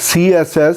CSS,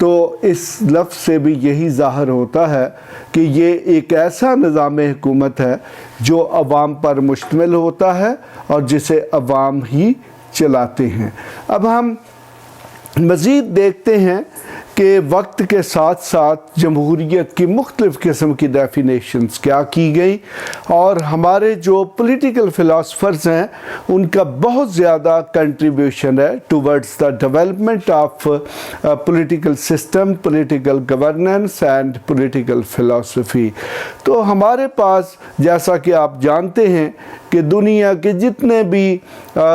تو اس لفظ سے بھی یہی ظاہر ہوتا ہے کہ یہ ایک ایسا نظام حکومت ہے جو عوام پر مشتمل ہوتا ہے اور جسے عوام ہی چلاتے ہیں۔ اب ہم مزید دیکھتے ہیں کہ وقت کے ساتھ ساتھ جمہوریت کی مختلف قسم کی ڈیفینیشنز کیا کی گئی، اور ہمارے جو پولیٹیکل فلاسفرز ہیں ان کا بہت زیادہ کنٹریبیوشن ہے towards the development of political system, political governance and political philosophy. تو ہمارے پاس جیسا کہ آپ جانتے ہیں کہ دنیا کے جتنے بھی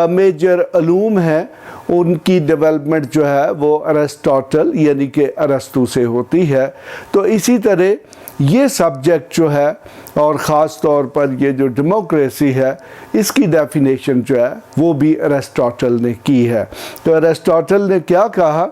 میجر علوم ہیں ان کی ڈیولپمنٹ جو ہے وہ ارسطاٹل یعنی کہ ارسطو سے ہوتی ہے، تو اسی طرح یہ سبجیکٹ جو ہے اور خاص طور پر یہ جو ڈیموکریسی ہے اس کی ڈیفینیشن جو ہے وہ بھی ارسطاٹل نے کی ہے۔ تو ارسطاٹل نے کیا کہا؟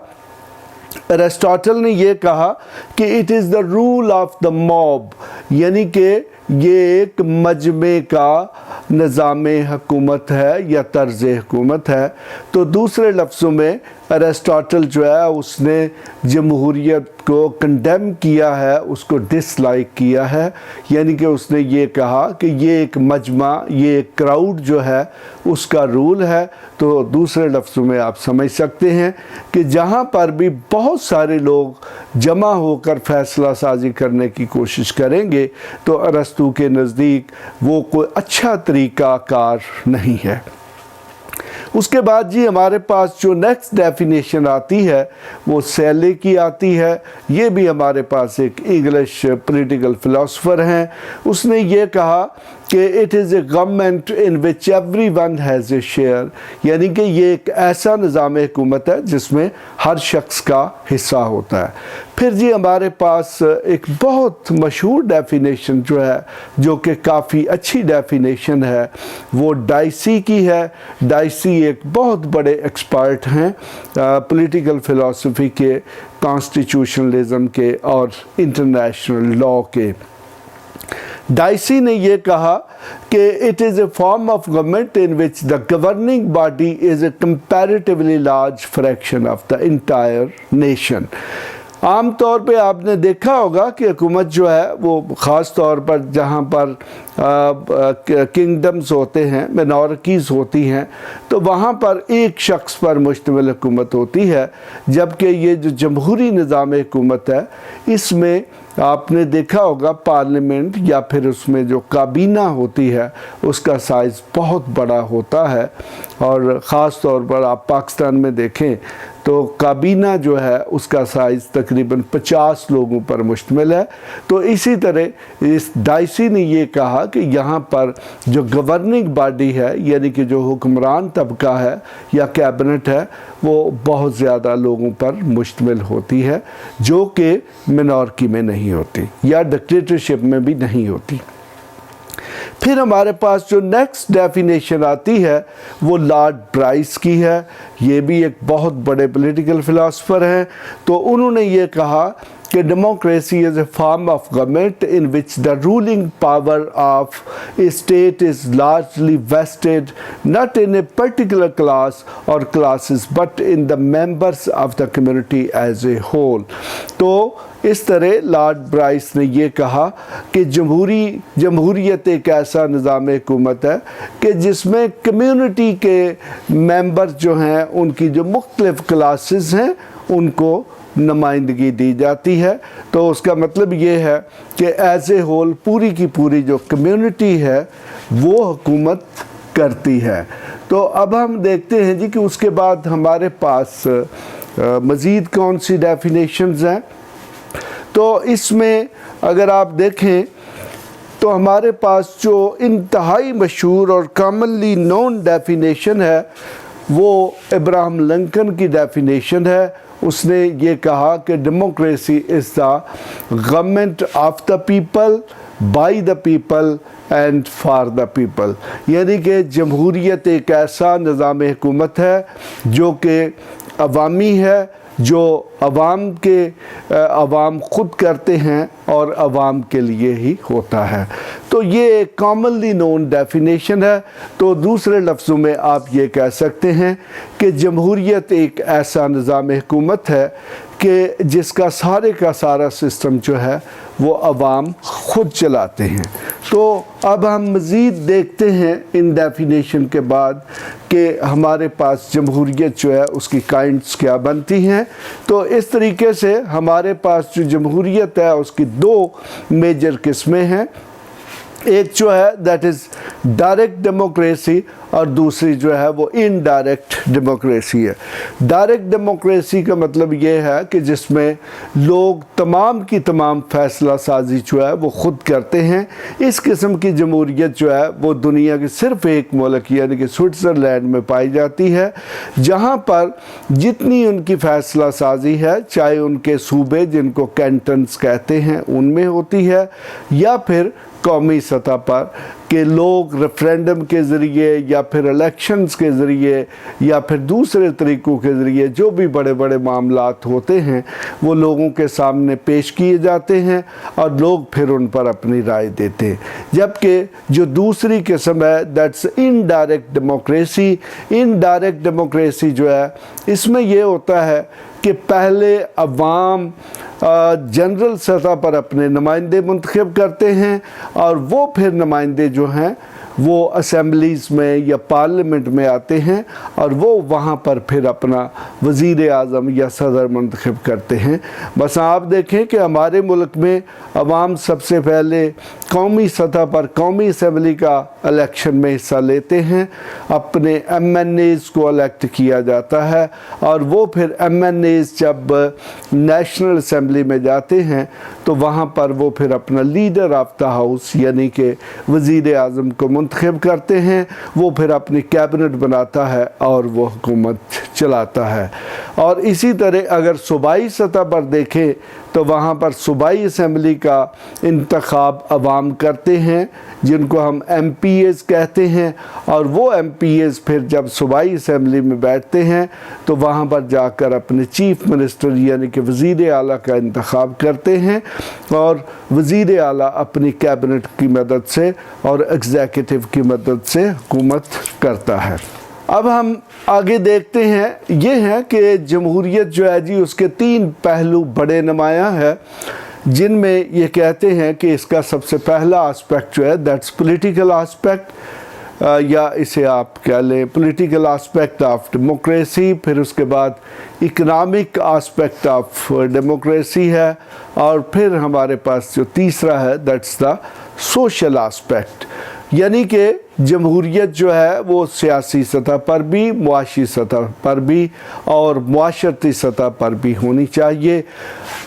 ارسطاٹل نے یہ کہا کہ it is the role of the mob, یعنی کہ یہ ایک مجمع کا نظام حکومت ہے یا طرز حکومت ہے۔ تو دوسرے لفظوں میں ارسطاٹل جو ہے اس نے جمہوریت کو کنڈیم کیا ہے، اس کو ڈس لائک کیا ہے، یعنی کہ اس نے یہ کہا کہ یہ ایک مجمع، یہ ایک کراؤڈ جو ہے اس کا رول ہے۔ تو دوسرے لفظوں میں آپ سمجھ سکتے ہیں کہ جہاں پر بھی بہت سارے لوگ جمع ہو کر فیصلہ سازی کرنے کی کوشش کریں گے تو ارسطو کے نزدیک وہ کوئی اچھا طریقہ کار نہیں ہے۔ اس کے بعد جی ہمارے پاس جو نیکسٹ ڈیفینیشن آتی ہے وہ سیلے کی آتی ہے۔ یہ بھی ہمارے پاس ایک انگلش پولیٹیکل فلاسفر ہیں، اس نے یہ کہا کہ it is a government in which every one has a share, یعنی کہ یہ ایک ایسا نظام حکومت ہے جس میں ہر شخص کا حصہ ہوتا ہے۔ پھر جی ہمارے پاس ایک بہت مشہور ڈیفینیشن جو ہے جو کہ کافی اچھی ڈیفینیشن ہے وہ ڈائسی کی ہے۔ ڈائسی ایک بہت بڑے ایکسپرٹ ہیں پولیٹیکل فلاسفی کے، کانسٹیٹیوشنلزم کے اور انٹرنیشنل لاء کے۔ ڈائسی نے یہ کہا کہ it is a form of government in which the governing body is a comparatively large fraction of the entire nation۔ عام طور پہ آپ نے دیکھا ہوگا کہ حکومت جو ہے وہ خاص طور پر جہاں پر کنگڈمز ہوتے ہیں، منارکیز ہوتی ہیں، تو وہاں پر ایک شخص پر مشتمل حکومت ہوتی ہے، جبکہ یہ جو جمہوری نظام حکومت ہے اس میں آپ نے دیکھا ہوگا پارلیمنٹ یا پھر اس میں جو کابینہ ہوتی ہے اس کا سائز بہت بڑا ہوتا ہے، اور خاص طور پر آپ پاکستان میں دیکھیں تو کابینہ جو ہے اس کا سائز تقریباً 50 لوگوں پر مشتمل ہے۔ تو اسی طرح اس ڈائسی نے یہ کہا کہ یہاں پر جو گورننگ باڈی ہے یعنی کہ جو حکمران طبقہ ہے یا کیبنٹ ہے وہ بہت زیادہ لوگوں پر مشتمل ہوتی ہے، جو کہ منارکی میں نہیں ہوتی یا ڈکٹیٹرشپ میں بھی نہیں ہوتی۔ پھر ہمارے پاس جو نیکسٹ ڈیفینیشن آتی ہے وہ لارڈ برائس کی ہے۔ یہ بھی ایک بہت بڑے پولیٹیکل فلاسفر ہیں، تو انہوں نے یہ کہا کہ democracy is a form of government in which the ruling power of a state is largely vested not in a particular class or classes but in the members of the community as a whole۔ تو اس طرح lord Bryce نے یہ کہا کہ جمہوریت ایک ایسا نظام حکومت ہے کہ جس میں کمیونٹی کے ممبر جو ہیں ان کی جو مختلف کلاسز ہیں ان کو نمائندگی دی جاتی ہے۔ تو اس کا مطلب یہ ہے کہ ایز اے ہول پوری کی پوری جو کمیونٹی ہے وہ حکومت کرتی ہے۔ تو اب ہم دیکھتے ہیں جی کہ اس کے بعد ہمارے پاس مزید کون سی ڈیفینیشنز ہیں۔ تو اس میں اگر آپ دیکھیں تو ہمارے پاس جو انتہائی مشہور اور کامنلی نون ڈیفینیشن ہے وہ ابراہم لنکن کی ڈیفینیشن ہے۔ اس نے یہ کہا کہ democracy is the government of the people, by the people and for the people, یعنی کہ جمہوریت ایک ایسا نظام حکومت ہے جو کہ عوامی ہے، جو عوام خود کرتے ہیں اور عوام کے لیے ہی ہوتا ہے۔ تو یہ ایک کامنلی نون ڈیفینیشن ہے۔ تو دوسرے لفظوں میں آپ یہ کہہ سکتے ہیں کہ جمہوریت ایک ایسا نظام حکومت ہے کہ جس کا سارا سسٹم جو ہے وہ عوام خود چلاتے ہیں۔ تو اب ہم مزید دیکھتے ہیں ان ڈیفینیشن کے بعد کہ ہمارے پاس جمہوریت جو ہے اس کی کائنڈس کیا بنتی ہیں۔ تو اس طریقے سے ہمارے پاس جو جمہوریت ہے اس کی دو میجر قسمیں ہیں، ایک جو ہے دیٹ از ڈائریکٹ ڈیموکریسی اور دوسری جو ہے وہ انڈائریکٹ ڈیموکریسی ہے۔ ڈائریکٹ ڈیموکریسی کا مطلب یہ ہے کہ جس میں لوگ تمام کی تمام فیصلہ سازی جو ہے وہ خود کرتے ہیں۔ اس قسم کی جمہوریت جو ہے وہ دنیا کے صرف ایک ملک یعنی کہ سوئٹزرلینڈ میں پائی جاتی ہے، جہاں پر جتنی ان کی فیصلہ سازی ہے چاہے ان کے صوبے جن کو کینٹنز کہتے ہیں ان میں ہوتی ہے یا پھر قومی سطح پر کہ لوگ ریفرینڈم کے ذریعے یا پھر الیکشنز کے ذریعے یا پھر دوسرے طریقوں کے ذریعے جو بھی بڑے بڑے معاملات ہوتے ہیں وہ لوگوں کے سامنے پیش کیے جاتے ہیں اور لوگ پھر ان پر اپنی رائے دیتے ہیں۔ جبکہ جو دوسری قسم ہے that's indirect democracy. Indirect democracy جو ہے اس میں یہ ہوتا ہے کہ پہلے عوام جنرل سطح پر اپنے نمائندے منتخب کرتے ہیں اور وہ پھر نمائندے جو ہیں وہ اسمبلیز میں یا پارلیمنٹ میں آتے ہیں اور وہ وہاں پر پھر اپنا وزیر اعظم یا صدر منتخب کرتے ہیں۔ بس آپ دیکھیں کہ ہمارے ملک میں عوام سب سے پہلے قومی سطح پر قومی اسمبلی کا الیکشن میں حصہ لیتے ہیں، اپنے ایم این ایز کو الیکٹ کیا جاتا ہے اور وہ پھر ایم این ایز جب نیشنل اسمبلی میں جاتے ہیں تو وہاں پر وہ پھر اپنا لیڈر آف دا ہاؤس یعنی کہ وزیر اعظم کو منتخب کرتے ہیں، وہ پھر اپنی کیبنٹ بناتا ہے اور وہ حکومت چلاتا ہے۔ اور اسی طرح اگر صوبائی سطح پر دیکھیں تو وہاں پر صوبائی اسمبلی کا انتخاب عوام کرتے ہیں جن کو ہم ایم پی ایز کہتے ہیں، اور وہ ایم پی ایز پھر جب صوبائی اسمبلی میں بیٹھتے ہیں تو وہاں پر جا کر اپنے چیف منسٹر یعنی کہ وزیر اعلیٰ کا انتخاب کرتے ہیں اور وزیر اعلیٰ اپنی کیبنٹ کی مدد سے اور ایگزیکٹو کی مدد سے حکومت کرتا ہے۔ اب ہم آگے دیکھتے ہیں یہ ہے کہ جمہوریت جو ہے جی اس کے تین پہلو بڑے نمایاں ہے، جن میں یہ کہتے ہیں کہ اس کا سب سے پہلا آسپیکٹ جو ہے دیٹس پولیٹیکل آسپیکٹ، یا اسے آپ کہہ لیں پولیٹیکل آسپیکٹ آف ڈیموکریسی، پھر اس کے بعد اکنامک آسپیکٹ آف ڈیموکریسی ہے، اور پھر ہمارے پاس جو تیسرا ہے دیٹس دا سوشل آسپیکٹ، یعنی کہ جمہوریت جو ہے وہ سیاسی سطح پر بھی، معاشی سطح پر بھی اور معاشرتی سطح پر بھی ہونی چاہیے۔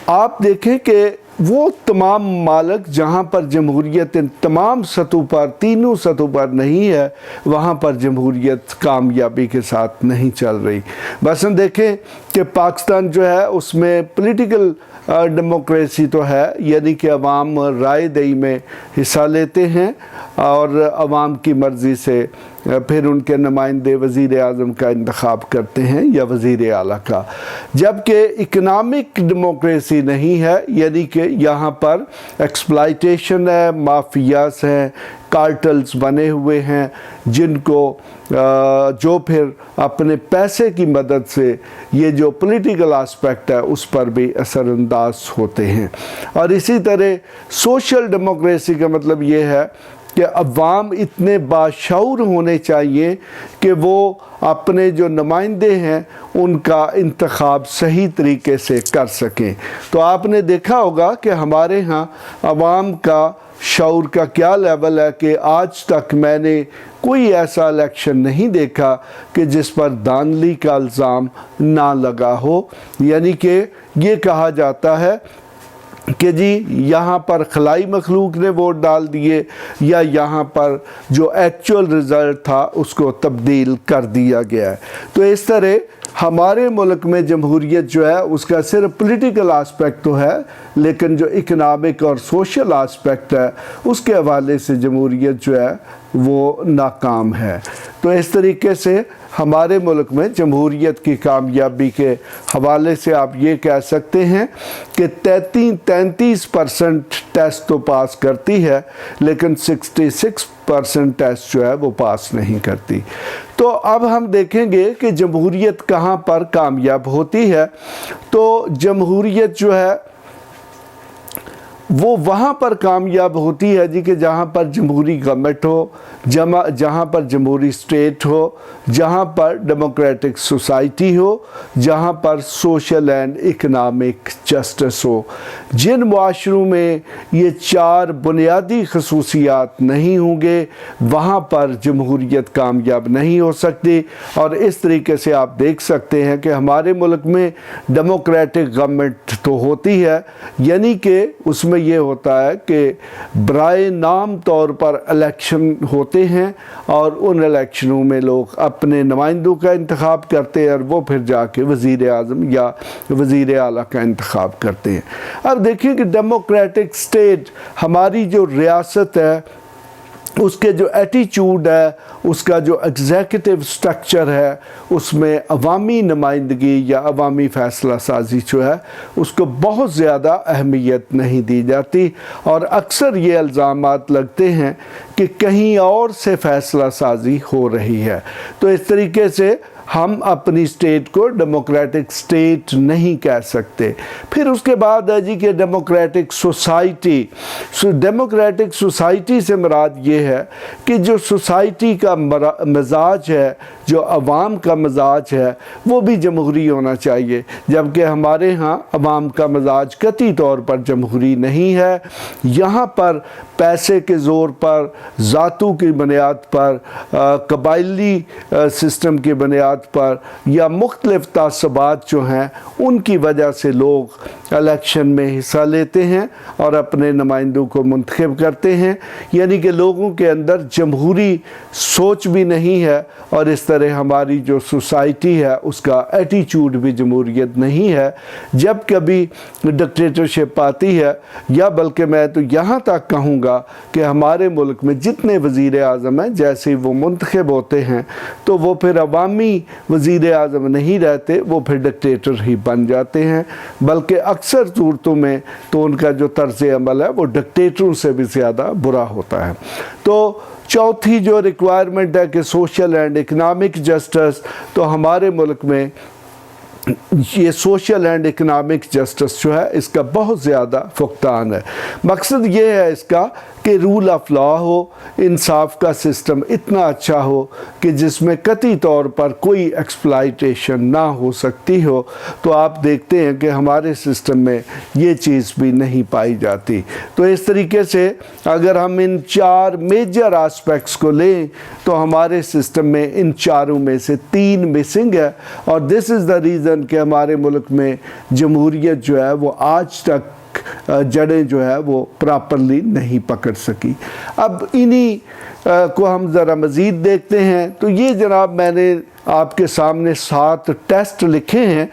آپ دیکھیں کہ وہ تمام ممالک جہاں پر جمہوریت ان تمام سطحوں پر تینوں سطحوں پر نہیں ہے وہاں پر جمہوریت کامیابی کے ساتھ نہیں چل رہی۔ مثلا دیکھیں کہ پاکستان جو ہے اس میں پولیٹیکل ڈیموکریسی تو ہے، یعنی کہ عوام رائے دہی میں حصہ لیتے ہیں اور عوام کی مرضی سے پھر ان کے نمائندے وزیر اعظم کا انتخاب کرتے ہیں یا وزیر اعلیٰ کا، جبکہ اکنامک ڈیموکریسی نہیں ہے، یعنی کہ یہاں پر ایکسپلائٹیشن ہے، مافیاز ہیں، کارٹلز بنے ہوئے ہیں جن کو جو پھر اپنے پیسے کی مدد سے یہ جو پولیٹیکل آسپیکٹ ہے اس پر بھی اثر انداز ہوتے ہیں۔ اور اسی طرح سوشل ڈیموکریسی کا مطلب یہ ہے کہ عوام اتنے باشعور ہونے چاہیے کہ وہ اپنے جو نمائندے ہیں ان کا انتخاب صحیح طریقے سے کر سکیں۔ تو آپ نے دیکھا ہوگا کہ ہمارے ہاں عوام کا شعور کا کیا لیول ہے کہ آج تک میں نے کوئی ایسا الیکشن نہیں دیکھا کہ جس پر دھاندلی کا الزام نہ لگا ہو، یعنی کہ یہ کہا جاتا ہے کہ جی یہاں پر خلائی مخلوق نے ووٹ ڈال دیے یا یہاں پر جو ایکچول رزلٹ تھا اس کو تبدیل کر دیا گیا ہے۔ تو اس طرح ہمارے ملک میں جمہوریت جو ہے اس کا صرف پولیٹیکل آسپیکٹ تو ہے، لیکن جو اکنامک اور سوشل آسپیکٹ ہے اس کے حوالے سے جمہوریت جو ہے وہ ناکام ہے۔ تو تو اس طریقے سے ہمارے ملک میں جمہوریت کی کامیابی کے حوالے سے آپ یہ کہہ سکتے ہیں کہ 33% ٹیسٹ تو پاس کرتی ہے لیکن 66% ٹیسٹ جو ہے وہ پاس نہیں کرتی۔ تو اب ہم دیکھیں گے کہ جمہوریت کہاں پر کامیاب ہوتی ہے۔ تو جمہوریت جو ہے وہ وہاں پر کامیاب ہوتی ہے جی کہ جہاں پر جمہوری گورنمنٹ ہو، جہاں پر جمہوری اسٹیٹ ہو، جہاں پر ڈیموکریٹک سوسائٹی ہو، جہاں پر سوشل اینڈ اکنامک جسٹس ہو۔ جن معاشروں میں یہ 4 بنیادی خصوصیات نہیں ہوں گے وہاں پر جمہوریت کامیاب نہیں ہو سکتی۔ اور اس طریقے سے آپ دیکھ سکتے ہیں کہ ہمارے ملک میں ڈیموکریٹک گورنمنٹ تو ہوتی ہے، یعنی کہ اس میں یہ ہوتا ہے کہ برائے نام طور پر الیکشن ہوتے ہیں اور ان الیکشنوں میں لوگ اپنے نمائندوں کا انتخاب کرتے ہیں اور وہ پھر جا کے وزیر اعظم یا وزیر اعلیٰ کا انتخاب کرتے ہیں۔ اب دیکھیں کہ ڈیموکریٹک سٹیٹ ہماری جو ریاست ہے اس کے جو ایٹیچیوڈ ہے، اس کا جو ایگزیکٹو سٹرکچر ہے، اس میں عوامی نمائندگی یا عوامی فیصلہ سازی جو ہے اس کو بہت زیادہ اہمیت نہیں دی جاتی، اور اکثر یہ الزامات لگتے ہیں کہ کہیں اور سے فیصلہ سازی ہو رہی ہے۔ تو اس طریقے سے ہم اپنی سٹیٹ کو ڈیموکریٹک سٹیٹ نہیں کہہ سکتے۔ پھر اس کے بعد ہے جی کہ ڈیموکریٹک سوسائٹی۔ ڈیموکریٹک سوسائٹی سے مراد یہ ہے کہ جو سوسائٹی کا مزاج ہے، جو عوام کا مزاج ہے وہ بھی جمہوری ہونا چاہیے، جبکہ ہمارے ہاں عوام کا مزاج قطعی طور پر جمہوری نہیں ہے۔ یہاں پر پیسے کے زور پر، ذاتوں کی بنیاد پر، قبائلی سسٹم کی بنیاد پر یا مختلف تعصبات جو ہیں ان کی وجہ سے لوگ الیکشن میں حصہ لیتے ہیں اور اپنے نمائندوں کو منتخب کرتے ہیں، یعنی کہ لوگوں کے اندر جمہوری سوچ بھی نہیں ہے، اور اس طرح ہماری جو سوسائٹی ہے اس کا ایٹیچیوڈ بھی جمہوریت نہیں ہے۔ جب کبھی ڈکٹیٹرشپ آتی ہے، یا بلکہ میں تو یہاں تک کہوں گا کہ ہمارے ملک میں جتنے وزیر اعظم ہیں جیسے وہ منتخب ہوتے ہیں تو وہ پھر عوامی وزیر اعظم نہیں رہتے، وہ پھر ڈکٹیٹر ہی بن جاتے ہیں، بلکہ اکثر صورتوں میں تو ان کا جو طرز عمل ہے وہ ڈکٹیٹروں سے بھی زیادہ برا ہوتا ہے۔ تو چوتھی جو ریکوائرمنٹ ہے کہ سوشل اینڈ اکنامک جسٹس، تو ہمارے ملک میں یہ سوشل اینڈ اکنامک جسٹس جو ہے اس کا بہت زیادہ فقدان ہے۔ مقصد یہ ہے اس کا کہ رول آف لا ہو، انصاف کا سسٹم اتنا اچھا ہو کہ جس میں قطعی طور پر کوئی ایکسپلائٹیشن نہ ہو سکتی ہو۔ تو آپ دیکھتے ہیں کہ ہمارے سسٹم میں یہ چیز بھی نہیں پائی جاتی۔ تو اس طریقے سے اگر ہم ان 4 میجر آسپیکٹس کو لیں تو ہمارے سسٹم میں ان 4 میں سے 3 مسنگ ہے، اور دس از دا ریزن کہ ہمارے ملک میں جمہوریت جو ہے وہ آج تک جڑیں جو ہے وہ پراپرلی نہیں پکڑ سکی۔ اب انہی کو ہم ذرا مزید دیکھتے ہیں۔ تو یہ جناب میں نے آپ کے سامنے 7 ٹیسٹ لکھے ہیں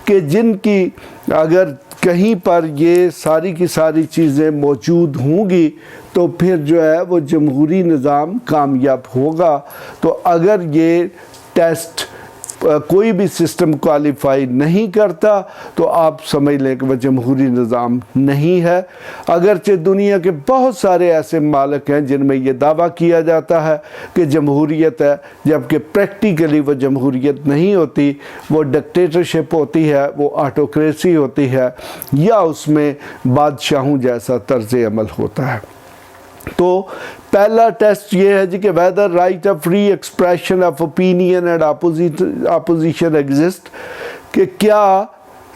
کہ جن کی اگر کہیں پر یہ ساری کی ساری چیزیں موجود ہوں گی تو پھر جو ہے وہ جمہوری نظام کامیاب ہوگا۔ تو اگر یہ ٹیسٹ کوئی بھی سسٹم کوالیفائی نہیں کرتا تو آپ سمجھ لیں کہ وہ جمہوری نظام نہیں ہے۔ اگرچہ دنیا کے بہت سارے ایسے ممالک ہیں جن میں یہ دعویٰ کیا جاتا ہے کہ جمہوریت ہے، جبکہ پریکٹیکلی وہ جمہوریت نہیں ہوتی، وہ ڈکٹیٹرشپ ہوتی ہے، وہ آٹوکریسی ہوتی ہے، یا اس میں بادشاہوں جیسا طرز عمل ہوتا ہے۔ تو پہلا ٹیسٹ یہ ہے جی کہ whether right of free expression of opinion and opposition exist، کہ کیا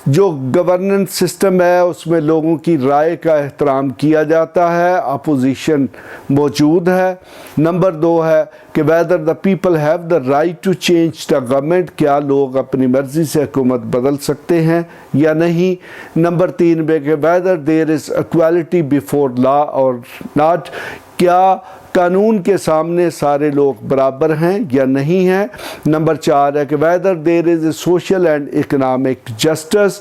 جو گورننس سسٹم ہے اس میں لوگوں کی رائے کا احترام کیا جاتا ہے، اپوزیشن موجود ہے۔ نمبر 2 ہے کہ whether the people have the right to change the government، کیا لوگ اپنی مرضی سے حکومت بدل سکتے ہیں یا نہیں۔ نمبر 3 میں کہ whether there is equality before law or not، کیا قانون کے سامنے سارے لوگ برابر ہیں یا نہیں ہیں۔ نمبر 4 ہے کہ whether there is a social and economic justice،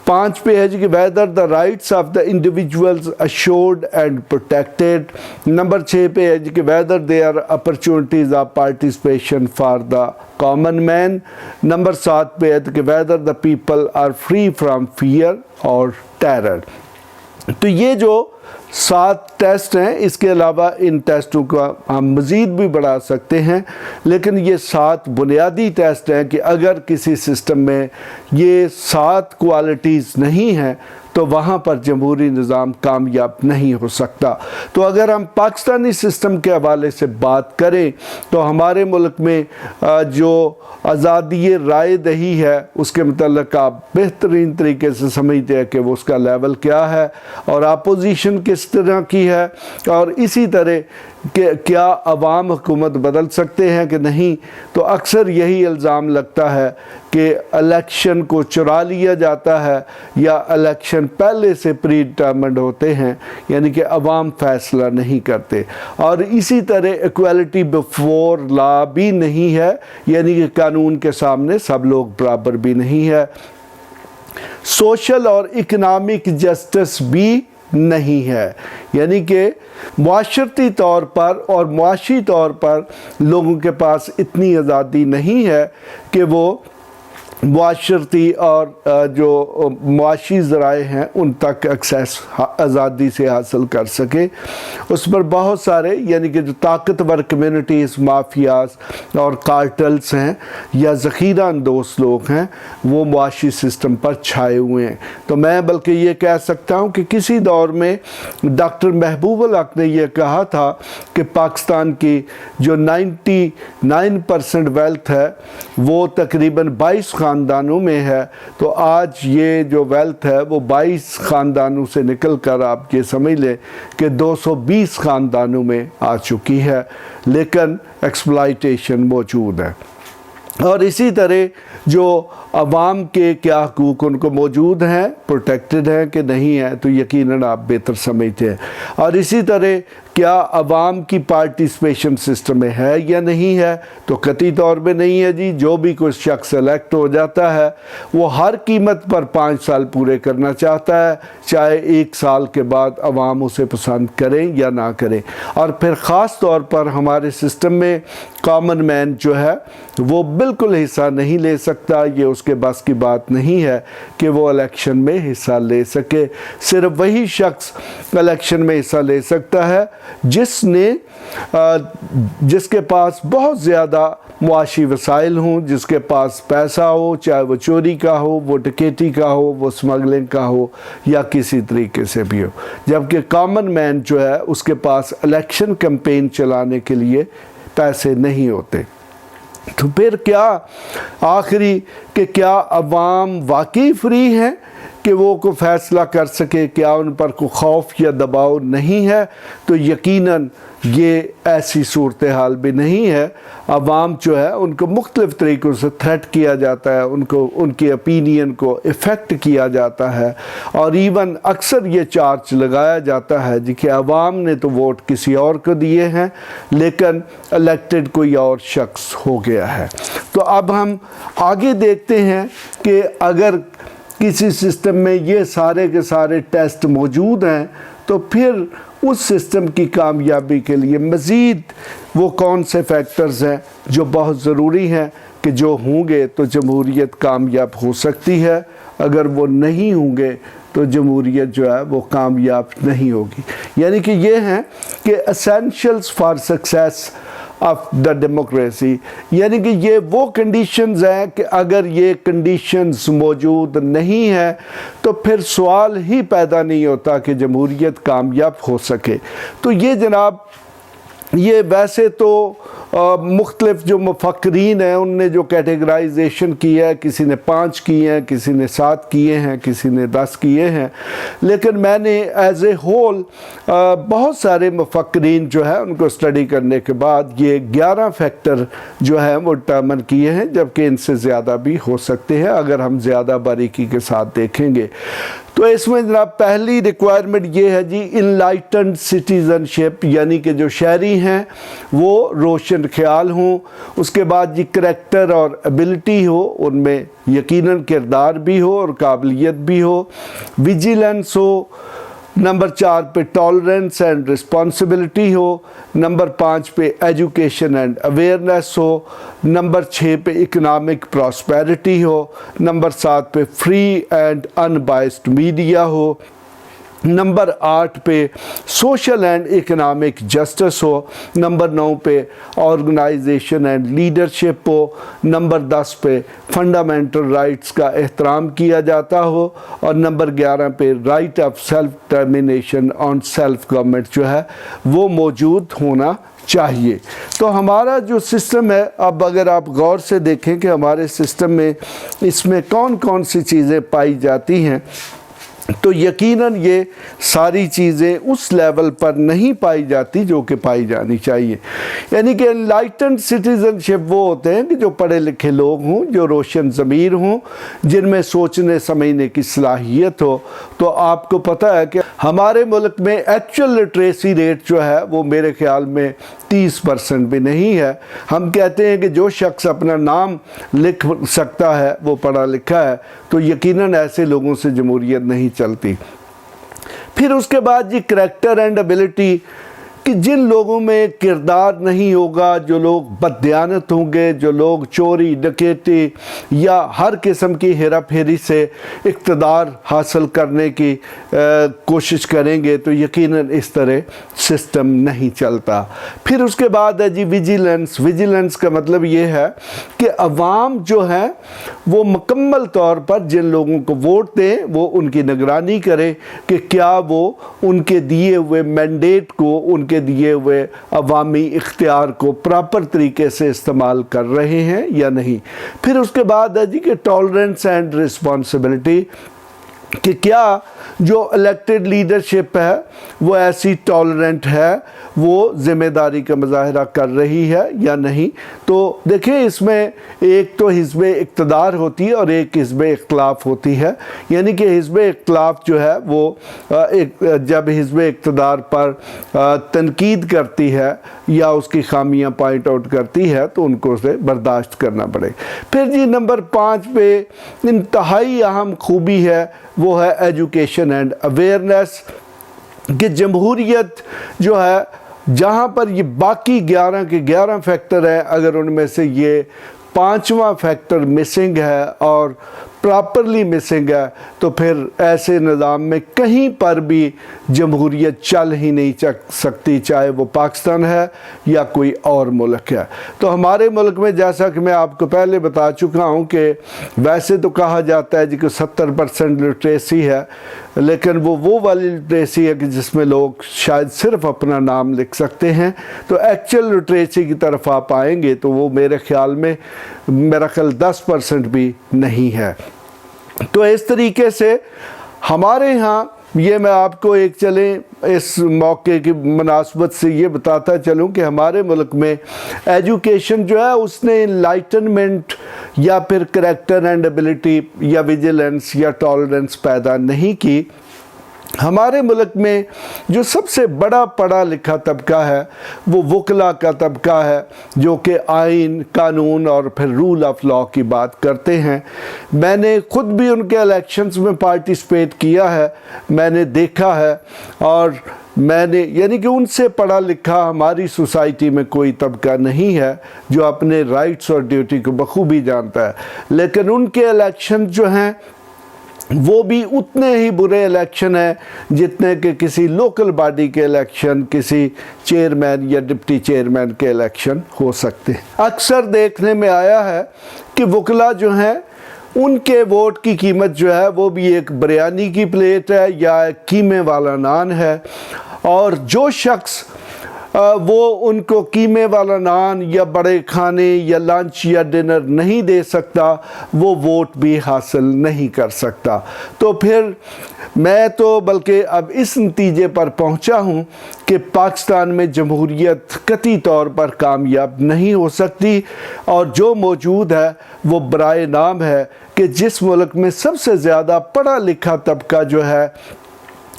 5 پہ ہے جی کہ whether the rights of the individuals assured and protected. Number 6 پہ ہے جی کہ whether there are opportunities of participation for the common man. Number 7 پہ ہے کہ whether the people are free from fear or terror. تو یہ جو 7 ٹیسٹ ہیں، اس کے علاوہ ان ٹیسٹوں کا ہم مزید بھی بڑھا سکتے ہیں، لیکن یہ 7 بنیادی ٹیسٹ ہیں کہ اگر کسی سسٹم میں یہ 7 کوالٹیز نہیں ہیں تو وہاں پر جمہوری نظام کامیاب نہیں ہو سکتا. تو اگر ہم پاکستانی سسٹم کے حوالے سے بات کریں تو ہمارے ملک میں جو آزادی رائے دہی ہے اس کے متعلق آپ بہترین طریقے سے سمجھتے ہیں کہ وہ اس کا لیول کیا ہے اور اپوزیشن کس طرح کی ہے، اور اسی طرح کہ کیا عوام حکومت بدل سکتے ہیں کہ نہیں. تو اکثر یہی الزام لگتا ہے کہ الیکشن کو چرا لیا جاتا ہے یا الیکشن پہلے سے پری ڈٹرمنڈ ہوتے ہیں، یعنی کہ عوام فیصلہ نہیں کرتے. اور اسی طرح ایکویلٹی بیفور لا بھی نہیں ہے، یعنی کہ قانون کے سامنے سب لوگ برابر بھی نہیں ہے. سوشل اور اکنامک جسٹس بھی نہیں ہے، یعنی کہ معاشرتی طور پر اور معاشی طور پر لوگوں کے پاس اتنی آزادی نہیں ہے کہ وہ معاشرتی اور جو معاشی ذرائع ہیں ان تک ایکسیس آزادی سے حاصل کر سکے. اس پر بہت سارے یعنی کہ جو طاقتور کمیونٹیز، مافیاز اور کارٹلز ہیں یا ذخیرہ اندوز لوگ ہیں وہ معاشی سسٹم پر چھائے ہوئے ہیں. تو میں بلکہ یہ کہہ سکتا ہوں کہ کسی دور میں ڈاکٹر محبوب الحق نے یہ کہا تھا کہ پاکستان کی جو 99% ویلتھ ہے وہ تقریباً 22 خاندانوں میں ہے. تو آج یہ جو ویلتھ ہے وہ 22 خاندانوں سے نکل کر آپ یہ سمجھ لیں کہ 220 خاندانوں میں آ چکی ہے، لیکن ایکسپلائٹیشن موجود ہے. اور اسی طرح جو عوام کے کیا حقوق ان کو موجود ہیں، پروٹیکٹڈ ہیں کہ نہیں ہیں، تو یقیناً آپ بہتر سمجھتے ہیں. اور اسی طرح کیا عوام کی پارٹیسپیشن سسٹم میں ہے یا نہیں ہے، تو قطعی طور پہ نہیں ہے جی. جو بھی کوئی شخص الیکٹ ہو جاتا ہے وہ ہر قیمت پر 5 سال پورے کرنا چاہتا ہے، چاہے 1 سال کے بعد عوام اسے پسند کریں یا نہ کریں. اور پھر خاص طور پر ہمارے سسٹم میں کامن مین جو ہے وہ بالکل حصہ نہیں لے سکتا. یہ اس کے بس کی بات نہیں ہے کہ وہ الیکشن میں حصہ لے سکے. صرف وہی شخص الیکشن میں حصہ لے سکتا ہے جس کے پاس بہت زیادہ معاشی وسائل ہوں، جس کے پاس پیسہ ہو، چاہے وہ چوری کا ہو، وہ ڈکیتی کا ہو، وہ سمگلنگ کا ہو یا کسی طریقے سے بھی ہو. جبکہ کامن مین جو ہے اس کے پاس الیکشن کمپین چلانے کے لیے پیسے نہیں ہوتے. تو پھر کیا آخری کہ کیا عوام واقعی فری ہیں کہ وہ کو فیصلہ کر سکے، کیا ان پر کوئی خوف یا دباؤ نہیں ہے؟ تو یقیناً یہ ایسی صورتحال بھی نہیں ہے. عوام جو ہے ان کو مختلف طریقوں سے تھریٹ کیا جاتا ہے، ان کی اپینین کو افیکٹ کیا جاتا ہے، اور ایون اکثر یہ چارج لگایا جاتا ہے جی کہ عوام نے تو ووٹ کسی اور کو دیے ہیں لیکن الیکٹڈ کوئی اور شخص ہو گیا ہے. تو اب ہم آگے دیکھتے ہیں کہ اگر کسی سسٹم میں یہ سارے کے سارے ٹیسٹ موجود ہیں تو پھر اس سسٹم کی کامیابی کے لیے مزید وہ کون سے فیکٹرز ہیں جو بہت ضروری ہیں کہ جو ہوں گے تو جمہوریت کامیاب ہو سکتی ہے، اگر وہ نہیں ہوں گے تو جمہوریت جو ہے وہ کامیاب نہیں ہوگی. یعنی کہ یہ ہیں کہ essentials for success of the democracy, یعنی کہ یہ وہ کنڈیشنز ہیں کہ اگر یہ کنڈیشنز موجود نہیں ہیں تو پھر سوال ہی پیدا نہیں ہوتا کہ جمہوریت کامیاب ہو سکے. تو یہ جناب یہ ویسے تو مختلف جو مفکرین ہیں ان نے جو کیٹیگرائزیشن کی ہے، کسی نے 5 کیے ہیں، کسی نے 7 کیے ہیں، کسی نے 10 کیے ہیں، لیکن میں نے ایز اے ہول بہت سارے مفکرین جو ہے ان کو اسٹڈی کرنے کے بعد یہ 11 فیکٹر جو ہیں وہ ڈٹرمن کیے ہیں، جبکہ ان سے زیادہ بھی ہو سکتے ہیں اگر ہم زیادہ باریکی کے ساتھ دیکھیں گے. تو اس میں جناب پہلی ریکوائرمنٹ یہ ہے جی انلائٹنڈ سٹیزن شپ، یعنی کہ جو شہری ہیں وہ روشن روشن خیال ہوں، اس کے بعد جی کریکٹر اور ایبلٹی ہو، ان میں یقیناً کردار بھی ہو اور قابلیت بھی ہو، ویجیلنس ہو، نمبر 4 پہ ٹالرنس اینڈ رسپانسبلٹی ہو، نمبر 5 پہ ایجوکیشن اینڈ اویئرنیس ہو، نمبر 6 پہ اکنامک پراسپیرٹی ہو، نمبر 7 پہ free and unbiased media ہو، نمبر 8 پہ سوشل اینڈ اکنامک جسٹس ہو، نمبر 9 پہ آرگنائزیشن اینڈ لیڈرشپ ہو، نمبر 10 پہ فنڈامنٹل رائٹس کا احترام کیا جاتا ہو، اور نمبر 11 پہ right of self determination on self government جو ہے وہ موجود ہونا چاہیے۔ تو ہمارا جو سسٹم ہے، اب اگر آپ غور سے دیکھیں کہ ہمارے سسٹم میں اس میں کون کون سی چیزیں پائی جاتی ہیں، تو یقیناً یہ ساری چیزیں اس لیول پر نہیں پائی جاتی جو کہ پائی جانی چاہیے۔ یعنی کہ انلائٹنڈ سٹیزن شپ وہ ہوتے ہیں کہ جو پڑھے لکھے لوگ ہوں، جو روشن ضمیر ہوں، جن میں سوچنے سمجھنے کی صلاحیت ہو۔ تو آپ کو پتہ ہے کہ ہمارے ملک میں ایکچول لٹریسی ریٹ جو ہے وہ میرے خیال میں 30% بھی نہیں ہے۔ ہم کہتے ہیں کہ جو شخص اپنا نام لکھ سکتا ہے وہ پڑھا لکھا ہے، تو یقیناً ایسے لوگوں سے جمہوریت نہیں چلتی۔ پھر اس کے بعد جی کریکٹر اینڈ ایبلٹی، کہ جن لوگوں میں کردار نہیں ہوگا، جو لوگ بددیانت ہوں گے، جو لوگ چوری ڈکیتی یا ہر قسم کی ہیرا پھیری سے اقتدار حاصل کرنے کی کوشش کریں گے، تو یقیناً اس طرح سسٹم نہیں چلتا۔ پھر اس کے بعد ہے جی ویجیلنس۔ ویجیلنس کا مطلب یہ ہے کہ عوام جو ہے وہ مکمل طور پر جن لوگوں کو ووٹ دیں وہ ان کی نگرانی کرے کہ کیا وہ ان کے دیے ہوئے مینڈیٹ کو، ان کے دیے ہوئے عوامی اختیار کو پراپر طریقے سے استعمال کر رہے ہیں یا نہیں۔ پھر اس کے بعد ہے جی کہ ٹالرنس اینڈ رسپانسبلٹی، کہ کیا جو الیکٹڈ لیڈرشپ ہے وہ ایسی ٹالرنٹ ہے، وہ ذمہ داری کا مظاہرہ کر رہی ہے یا نہیں۔ تو دیکھیں اس میں ایک تو حزب اقتدار ہوتی ہے اور ایک حزب اختلاف ہوتی ہے۔ یعنی کہ حزب اختلاف جو ہے وہ جب حزب اقتدار پر تنقید کرتی ہے یا اس کی خامیاں پوائنٹ آؤٹ کرتی ہے تو ان کو اسے برداشت کرنا پڑے۔ پھر جی نمبر 5 پہ انتہائی اہم خوبی ہے، وہ ہے ایجوکیشن اینڈ اویئرنیس، کہ جمہوریت جو ہے جہاں پر یہ باقی 11 کے 11 فیکٹر ہیں، اگر ان میں سے یہ 5واں فیکٹر مسنگ ہے اور پراپرلی مسنگ ہے، تو پھر ایسے نظام میں کہیں پر بھی جمہوریت چل ہی نہیں سکتی، چاہے وہ پاکستان ہے یا کوئی اور ملک ہے۔ تو ہمارے ملک میں جیسا کہ میں آپ کو پہلے بتا چکا ہوں کہ ویسے تو کہا جاتا ہے جی کہ 70% لٹریسی ہے، لیکن وہ والی لٹریسی ہے کہ جس میں لوگ شاید صرف اپنا نام لکھ سکتے ہیں۔ تو ایکچول لٹریسی کی طرف آپ آئیں گے تو وہ میرے خیال میں 10% بھی نہیں ہے۔ تو اس طریقے سے ہمارے ہاں یہ میں آپ کو ایک چلیں اس موقع کی مناسبت سے یہ بتاتا چلوں کہ ہمارے ملک میں ایجوکیشن جو ہے اس نے انلائٹنمنٹ یا پھر کریکٹر اینڈ ایبلٹی یا ویجیلنس یا ٹالرنس پیدا نہیں کی۔ ہمارے ملک میں جو سب سے بڑا پڑھا لکھا طبقہ ہے وہ وکلا کا طبقہ ہے، جو کہ آئین، قانون اور پھر رول آف لاء کی بات کرتے ہیں۔ میں نے خود بھی ان کے الیکشنز میں پارٹیسپیٹ کیا ہے، میں نے دیکھا ہے، اور میں نے یعنی کہ ان سے پڑھا لکھا ہماری سوسائٹی میں کوئی طبقہ نہیں ہے جو اپنے رائٹس اور ڈیوٹی کو بخوبی جانتا ہے، لیکن ان کے الیکشن جو ہیں وہ بھی اتنے ہی برے الیکشن ہیں جتنے کہ کسی لوکل باڈی کے الیکشن، کسی چیئرمین یا ڈپٹی چیئرمین کے الیکشن ہو سکتے ہیں۔ اکثر دیکھنے میں آیا ہے کہ وکلا جو ہیں ان کے ووٹ کی قیمت جو ہے وہ بھی ایک بریانی کی پلیٹ ہے یا ایک قیمے والا نان ہے، اور جو شخص وہ ان کو قیمے والا نان یا بڑے کھانے یا لنچ یا ڈنر نہیں دے سکتا، وہ ووٹ بھی حاصل نہیں کر سکتا۔ تو پھر میں تو بلکہ اب اس نتیجے پر پہنچا ہوں کہ پاکستان میں جمہوریت قطعی طور پر کامیاب نہیں ہو سکتی، اور جو موجود ہے وہ برائے نام ہے کہ جس ملک میں سب سے زیادہ پڑھا لکھا طبقہ جو ہے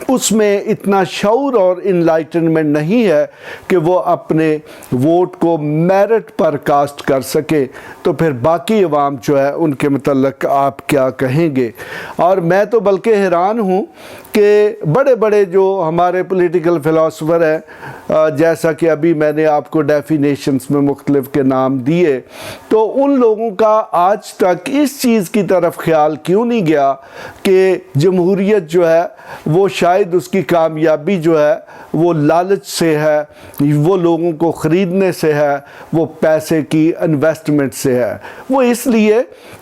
اس میں اتنا شعور اور انلائٹنمنٹ نہیں ہے کہ وہ اپنے ووٹ کو میرٹ پر کاسٹ کر سکے، تو پھر باقی عوام جو ہے ان کے متعلق آپ کیا کہیں گے؟ اور میں تو بلکہ حیران ہوں کہ بڑے بڑے جو ہمارے پولیٹیکل فلاسفر ہیں، جیسا کہ ابھی میں نے آپ کو ڈیفینیشنز میں مختلف کے نام دیے، تو ان لوگوں کا آج تک اس چیز کی طرف خیال کیوں نہیں گیا کہ جمہوریت جو ہے وہ شاید اس کی کامیابی جو ہے وہ لالچ سے ہے، وہ لوگوں کو خریدنے سے ہے، وہ پیسے کی انویسٹمنٹ سے ہے۔ وہ اس لیے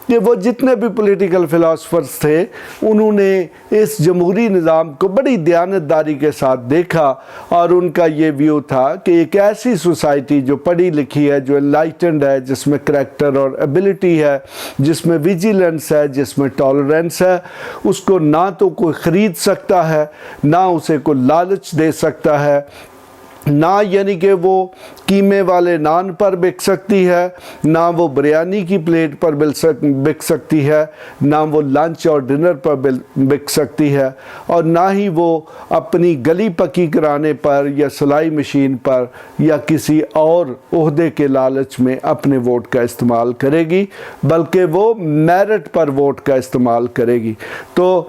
کہ وہ جتنے بھی پولیٹیکل فلاسفرز تھے انہوں نے اس جمہوری نظام کو بڑی دیانتداری کے ساتھ دیکھا، اور ان کا یہ ویو تھا کہ ایک ایسی سوسائٹی جو پڑھی لکھی ہے، جو انلائٹنڈ ہے، جس میں کریکٹر اور ایبلٹی ہے، جس میں ویجیلنس ہے، جس میں ٹالرنس ہے، اس کو نہ تو کوئی خرید سکتا ہے، نہ اسے کوئی لالچ دے سکتا ہے، نہ یعنی کہ وہ قیمے والے نان پر بک سکتی ہے، نہ وہ بریانی کی پلیٹ پر بک سکتی ہے، نہ وہ لنچ اور ڈنر پر بک سکتی ہے، اور نہ ہی وہ اپنی گلی پکی کرانے پر یا سلائی مشین پر یا کسی اور عہدے کے لالچ میں اپنے ووٹ کا استعمال کرے گی، بلکہ وہ میرٹ پر ووٹ کا استعمال کرے گی۔ تو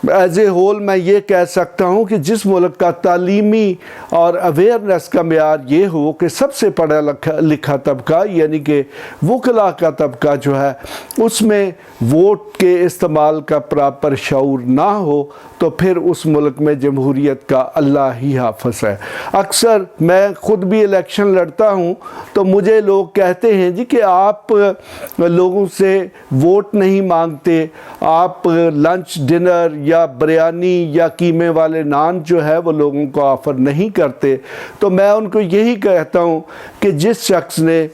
ایز اے ہول میں یہ کہہ سکتا ہوں کہ جس ملک کا تعلیمی اور اویئرنیس کا معیار یہ ہو کہ سب سے پڑھا لکھا طبقہ یعنی کہ وکلاء کا طبقہ جو ہے اس میں ووٹ کے استعمال کا پراپر شعور نہ ہو، تو پھر اس ملک میں جمہوریت کا اللہ ہی حافظ ہے۔ اکثر میں خود بھی الیکشن لڑتا ہوں تو مجھے لوگ کہتے ہیں جی کہ آپ لوگوں سے ووٹ نہیں مانگتے، آپ لنچ ڈنر یا بریانی یا قیمے والے نان جو ہے وہ لوگوں کو آفر نہیں کرتے۔ تو میں ان کو یہی کہتا ہوں کہ جس شخص نے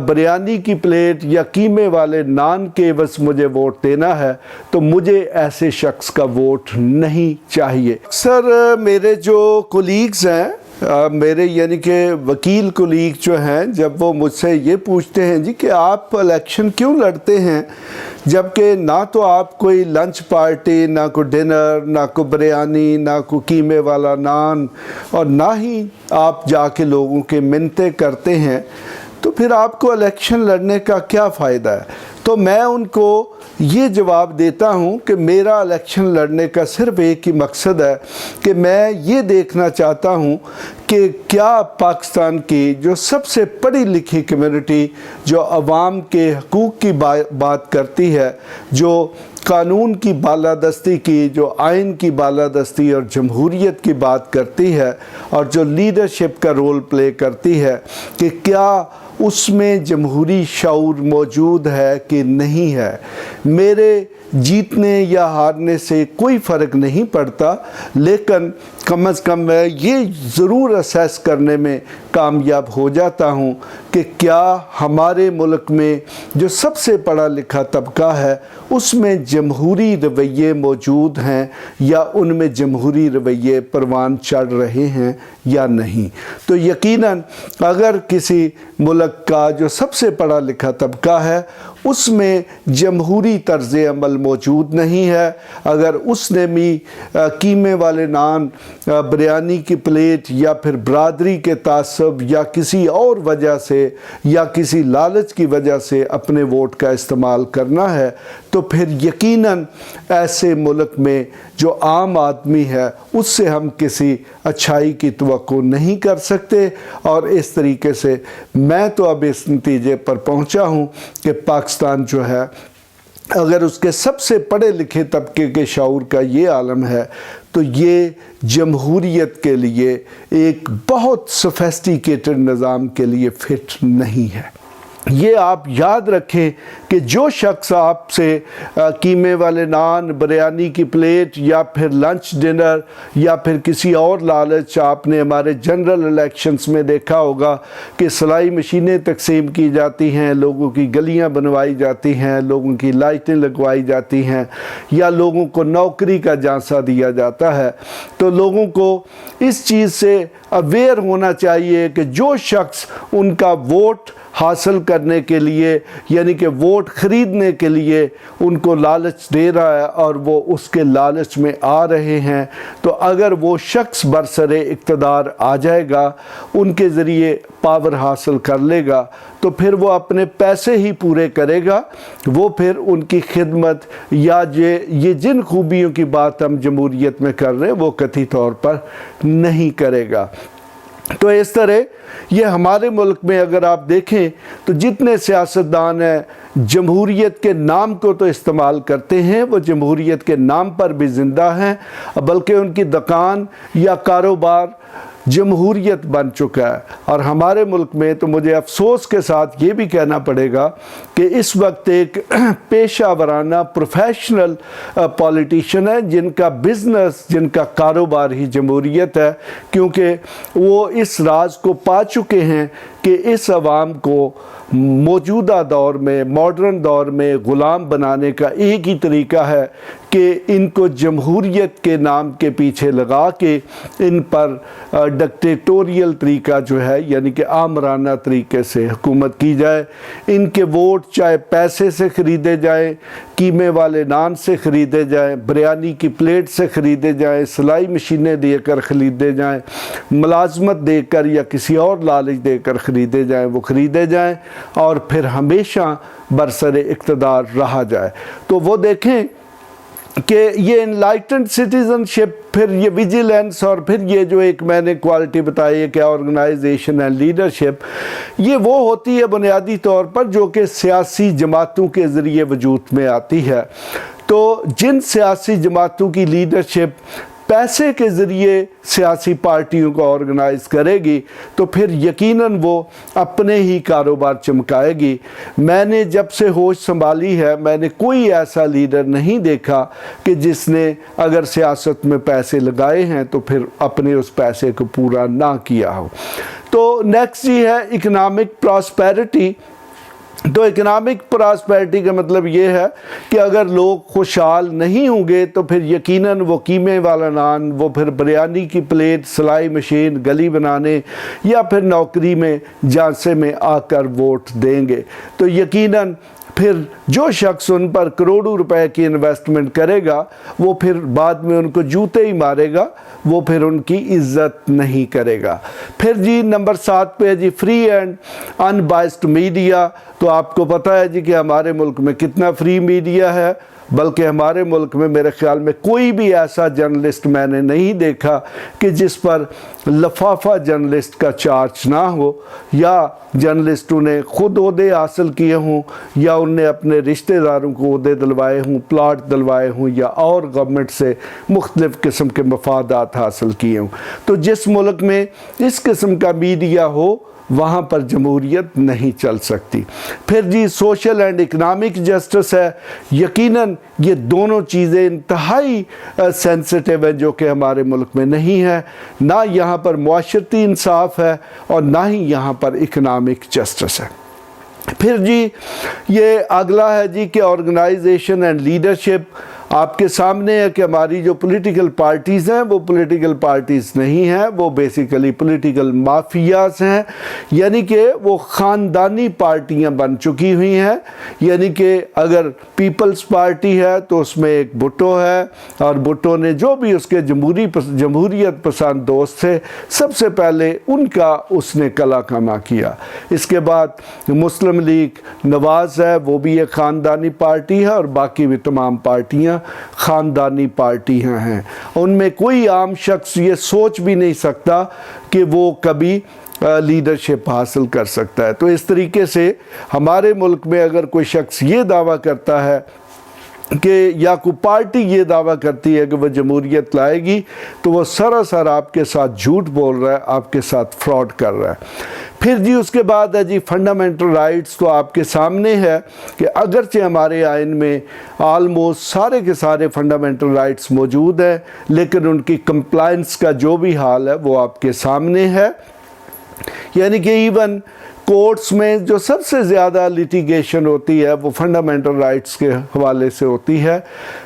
بریانی کی پلیٹ یا قیمے والے نان کے عوض مجھے ووٹ دینا ہے تو مجھے ایسے شخص کا ووٹ نہیں چاہیے۔ اکثر میرے جو کولیگز ہیں، میرے یعنی کہ وکیل کولیگ جو ہیں، جب وہ مجھ سے یہ پوچھتے ہیں جی کہ آپ الیکشن کیوں لڑتے ہیں جبکہ نہ تو آپ کوئی لنچ پارٹی، نہ کوئی ڈنر، نہ کوئی بریانی، نہ کوئی قیمے والا نان، اور نہ ہی آپ جا کے لوگوں کے منتیں کرتے ہیں، تو پھر آپ کو الیکشن لڑنے کا کیا فائدہ ہے؟ تو میں ان کو یہ جواب دیتا ہوں کہ میرا الیکشن لڑنے کا صرف ایک ہی مقصد ہے کہ میں یہ دیکھنا چاہتا ہوں کہ کیا پاکستان کی جو سب سے پڑھی لکھی کمیونٹی، جو عوام کے حقوق کی بات کرتی ہے، جو قانون کی بالادستی کی، جو آئین کی بالادستی اور جمہوریت کی بات کرتی ہے، اور جو لیڈرشپ کا رول پلے کرتی ہے، کہ کیا اس میں جمہوری شعور موجود ہے کہ نہیں ہے؟ میرے جیتنے یا ہارنے سے کوئی فرق نہیں پڑتا، لیکن کم از کم میں یہ ضرور اسیس کرنے میں کامیاب ہو جاتا ہوں کہ کیا ہمارے ملک میں جو سب سے پڑھا لکھا طبقہ ہے اس میں جمہوری رویے موجود ہیں، یا ان میں جمہوری رویے پروان چڑھ رہے ہیں یا نہیں۔ تو یقیناً اگر کسی ملک کا جو سب سے پڑھا لکھا طبقہ ہے اس میں جمہوری طرز عمل موجود نہیں ہے، اگر اس نے بھی قیمے والے نان، بریانی کی پلیٹ یا پھر برادری کے تعصب یا کسی اور وجہ سے یا کسی لالچ کی وجہ سے اپنے ووٹ کا استعمال کرنا ہے، تو پھر یقیناً ایسے ملک میں جو عام آدمی ہے اس سے ہم کسی اچھائی کی توقع نہیں کر سکتے۔ اور اس طریقے سے میں تو اب اس نتیجے پر پہنچا ہوں کہ پاکستان جو ہے اگر اس کے سب سے پڑھے لکھے طبقے کے شعور کا یہ عالم ہے تو یہ جمہوریت کے لیے ایک بہت سوفیسٹیکیٹڈ نظام کے لیے فٹ نہیں ہے۔ یہ آپ یاد رکھیں کہ جو شخص آپ سے قیمے والے نان، بریانی کی پلیٹ یا پھر لنچ ڈنر یا پھر کسی اور لالچ، آپ نے ہمارے جنرل الیکشنز میں دیکھا ہوگا کہ سلائی مشینیں تقسیم کی جاتی ہیں، لوگوں کی گلیاں بنوائی جاتی ہیں، لوگوں کی لائٹیں لگوائی جاتی ہیں، یا لوگوں کو نوکری کا جانسا دیا جاتا ہے، تو لوگوں کو اس چیز سے اویئر ہونا چاہیے کہ جو شخص ان کا ووٹ حاصل کر کرنے کے لیے یعنی کہ ووٹ خریدنے کے لیے ان کو لالچ دے رہا ہے اور وہ اس کے لالچ میں آ رہے ہیں، تو اگر وہ شخص برسر اقتدار آ جائے گا، ان کے ذریعے پاور حاصل کر لے گا، تو پھر وہ اپنے پیسے ہی پورے کرے گا، وہ پھر ان کی خدمت یا یہ جن خوبیوں کی بات ہم جمہوریت میں کر رہے ہیں وہ قطعی طور پر نہیں کرے گا۔ تو اس طرح یہ ہمارے ملک میں اگر آپ دیکھیں تو جتنے سیاستدان ہیں جمہوریت کے نام کو تو استعمال کرتے ہیں، وہ جمہوریت کے نام پر بھی زندہ ہیں، بلکہ ان کی دکان یا کاروبار جمہوریت بن چکا ہے۔ اور ہمارے ملک میں تو مجھے افسوس کے ساتھ یہ بھی کہنا پڑے گا کہ اس وقت ایک پیشہ ورانہ پروفیشنل پولیٹیشین ہے جن کا بزنس، جن کا کاروبار ہی جمہوریت ہے، کیونکہ وہ اس راز کو پا چکے ہیں کہ اس عوام کو موجودہ دور میں، ماڈرن دور میں غلام بنانے کا ایک ہی طریقہ ہے کہ ان کو جمہوریت کے نام کے پیچھے لگا کے ان پر ڈکٹیٹوریل طریقہ جو ہے یعنی کہ آمرانہ طریقے سے حکومت کی جائے، ان کے ووٹ چاہے پیسے سے خریدے جائیں، قیمے والے نان سے خریدے جائیں، بریانی کی پلیٹ سے خریدے جائیں، سلائی مشینیں دے کر خریدے جائیں، ملازمت دے کر یا کسی اور لالچ دے کر خریدے جائیں، وہ خریدے جائیں اور پھر ہمیشہ برسر اقتدار رہا جائے۔ تو وہ دیکھیں کہ یہ انلائٹنڈ سٹیزن شپ، پھر یہ ویجیلنس، اور پھر یہ جو ایک میں نے کوالٹی بتائی ہے کہ آرگنائزیشن اینڈ لیڈرشپ، یہ وہ ہوتی ہے بنیادی طور پر جو کہ سیاسی جماعتوں کے ذریعے وجود میں آتی ہے۔ تو جن سیاسی جماعتوں کی لیڈرشپ پیسے کے ذریعے سیاسی پارٹیوں کو آرگنائز کرے گی تو پھر یقیناً وہ اپنے ہی کاروبار چمکائے گی۔ میں نے جب سے ہوش سنبھالی ہے میں نے کوئی ایسا لیڈر نہیں دیکھا کہ جس نے اگر سیاست میں پیسے لگائے ہیں تو پھر اپنے اس پیسے کو پورا نہ کیا ہو۔ تو نیکسٹ جی ہے اکنامک پراسپیرٹی۔ تو اکنامک پراسپیرٹی کا مطلب یہ ہے کہ اگر لوگ خوشحال نہیں ہوں گے تو پھر یقیناً وہ قیمے والا نان، وہ پھر بریانی کی پلیٹ، سلائی مشین، گلی بنانے یا پھر نوکری میں جانسے میں آ کر ووٹ دیں گے۔ تو یقیناً پھر جو شخص ان پر کروڑوں روپے کی انویسٹمنٹ کرے گا وہ پھر بعد میں ان کو جوتے ہی مارے گا، وہ پھر ان کی عزت نہیں کرے گا۔ پھر جی نمبر 7 پہ جی free and unbiased media. تو آپ کو پتہ ہے جی کہ ہمارے ملک میں کتنا فری میڈیا ہے، بلکہ ہمارے ملک میں میرے خیال میں کوئی بھی ایسا جرنلسٹ میں نے نہیں دیکھا کہ جس پر لفافہ جرنلسٹ کا چارج نہ ہو، یا جرنلسٹوں نے خود عہدے حاصل کیے ہوں یا ان نے اپنے رشتہ داروں کو عہدے دلوائے ہوں، پلاٹ دلوائے ہوں، یا اور گورنمنٹ سے مختلف قسم کے مفادات حاصل کیے ہوں۔ تو جس ملک میں اس قسم کا میڈیا ہو وہاں پر جمہوریت نہیں چل سکتی۔ پھر جی سوشل اینڈ اکنامک جسٹس ہے۔ یقیناً یہ دونوں چیزیں انتہائی سینسٹیو ہیں جو کہ ہمارے ملک میں نہیں ہے، نہ یہاں پر معاشرتی انصاف ہے اور نہ ہی یہاں پر اکنامک جسٹس ہے۔ پھر جی یہ اگلا ہے جی کہ آرگنائزیشن اینڈ لیڈرشپ۔ آپ کے سامنے ہے کہ ہماری جو پولیٹیکل پارٹیز ہیں وہ پولیٹیکل پارٹیز نہیں ہیں، وہ بیسیکلی پولیٹیکل مافیاز ہیں، یعنی کہ وہ خاندانی پارٹیاں بن چکی ہوئی ہیں۔ یعنی کہ اگر پیپلز پارٹی ہے تو اس میں ایک بھٹو ہے، اور بھٹو نے جو بھی اس کے جمہوریت پسند دوست تھے سب سے پہلے ان کا اس نے کلا کما کیا۔ اس کے بعد مسلم لیگ نواز ہے، وہ بھی ایک خاندانی پارٹی ہے، اور باقی بھی تمام پارٹیاں خاندانی پارٹیاں ہیں۔ ان میں کوئی عام شخص یہ سوچ بھی نہیں سکتا کہ وہ کبھی لیڈرشپ حاصل کر سکتا ہے۔ تو اس طریقے سے ہمارے ملک میں اگر کوئی شخص یہ دعویٰ کرتا ہے کہ یا کوئی پارٹی یہ دعویٰ کرتی ہے کہ وہ جمہوریت لائے گی تو وہ سراسر آپ کے ساتھ جھوٹ بول رہا ہے، آپ کے ساتھ فراڈ کر رہا ہے۔ پھر جی اس کے بعد ہے جی فنڈامنٹل رائٹس۔ تو آپ کے سامنے ہے کہ اگرچہ ہمارے آئین میں آلموسٹ سارے کے سارے فنڈامنٹل رائٹس موجود ہیں لیکن ان کی کمپلائنس کا جو بھی حال ہے وہ آپ کے سامنے ہے۔ یعنی کہ ایون کورٹس میں جو سب سے زیادہ لیٹیگیشن ہوتی ہے وہ فنڈامنٹل رائٹس کے حوالے سے ہوتی ہے،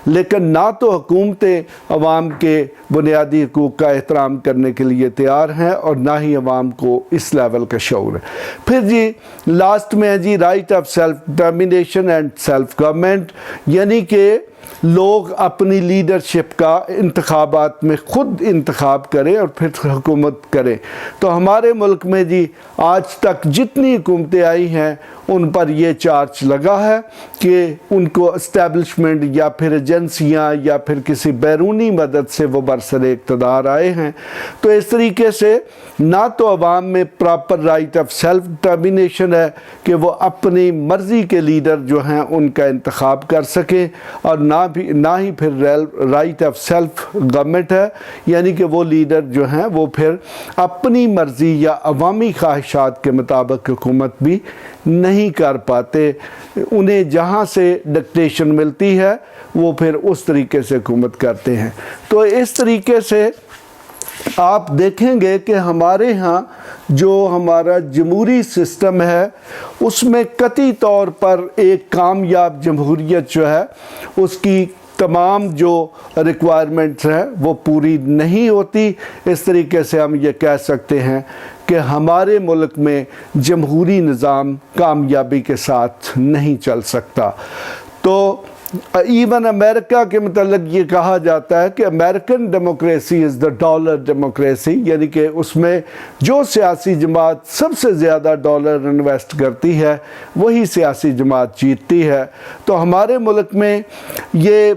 لیکن نہ تو حکومتیں عوام کے بنیادی حقوق کا احترام کرنے کے لیے تیار ہیں اور نہ ہی عوام کو اس لیول کا شعور ہے۔ پھر جی لاسٹ میں ہے جی right of self determination and self government, یعنی کہ لوگ اپنی لیڈرشپ کا انتخابات میں خود انتخاب کریں اور پھر حکومت کریں۔ تو ہمارے ملک میں جی آج تک جتنی حکومتیں آئی ہیں ان پر یہ چارج لگا ہے کہ ان کو اسٹیبلشمنٹ یا پھر ایجنسیاں یا پھر کسی بیرونی مدد سے وہ برسر اقتدار آئے ہیں۔ تو اس طریقے سے نہ تو عوام میں proper right of self determination ہے کہ وہ اپنی مرضی کے لیڈر جو ہیں ان کا انتخاب کر سکیں، اور نہ ہی پھر رائٹ آف سیلف گورنمنٹ ہے، یعنی کہ وہ لیڈر جو ہیں وہ پھر اپنی مرضی یا عوامی خواہشات کے مطابق حکومت بھی نہیں کر پاتے۔ انہیں جہاں سے ڈکٹیشن ملتی ہے وہ پھر اس طریقے سے حکومت کرتے ہیں۔ تو اس طریقے سے آپ دیکھیں گے کہ ہمارے ہاں جو ہمارا جمہوری سسٹم ہے اس میں قطعی طور پر ایک کامیاب جمہوریت جو ہے اس کی تمام جو ریکوائرمنٹس ہیں وہ پوری نہیں ہوتی۔ اس طریقے سے ہم یہ کہہ سکتے ہیں کہ ہمارے ملک میں جمہوری نظام کامیابی کے ساتھ نہیں چل سکتا۔ تو ایون امریکہ کے متعلق یہ کہا جاتا ہے کہ American democracy is the dollar democracy, یعنی کہ اس میں جو سیاسی جماعت سب سے زیادہ ڈالر انویسٹ کرتی ہے وہی سیاسی جماعت جیتتی ہے۔ تو ہمارے ملک میں یہ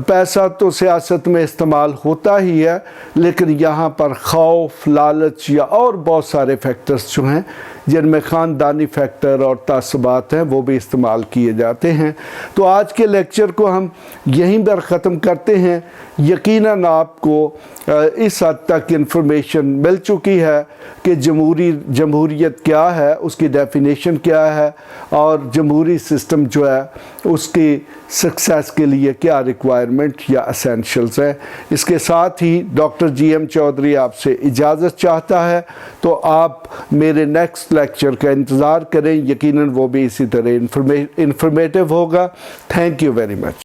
پیسہ تو سیاست میں استعمال ہوتا ہی ہے، لیکن یہاں پر خوف، لالچ یا اور بہت سارے فیکٹرز جو ہیں جن میں خاندانی فیکٹر اور تعصبات ہیں وہ بھی استعمال کیے جاتے ہیں۔ تو آج کے لیکچر کو ہم یہیں پر ختم کرتے ہیں۔ یقیناً آپ کو اس حد تک انفارمیشن مل چکی ہے کہ جمہوریت کیا ہے، اس کی ڈیفینیشن کیا ہے، اور جمہوری سسٹم جو ہے اس کی سکسیس کے لیے کیا ریکوائرمنٹ یا اسینشلز ہیں۔ اس کے ساتھ ہی ڈاکٹر جی ایم چودھری آپ سے اجازت چاہتا ہے، تو آپ میرے نیکسٹ لیکچر کا انتظار کریں، یقیناً وہ بھی اسی طرح انفارمیٹیو ہوگا۔ Thank you very much.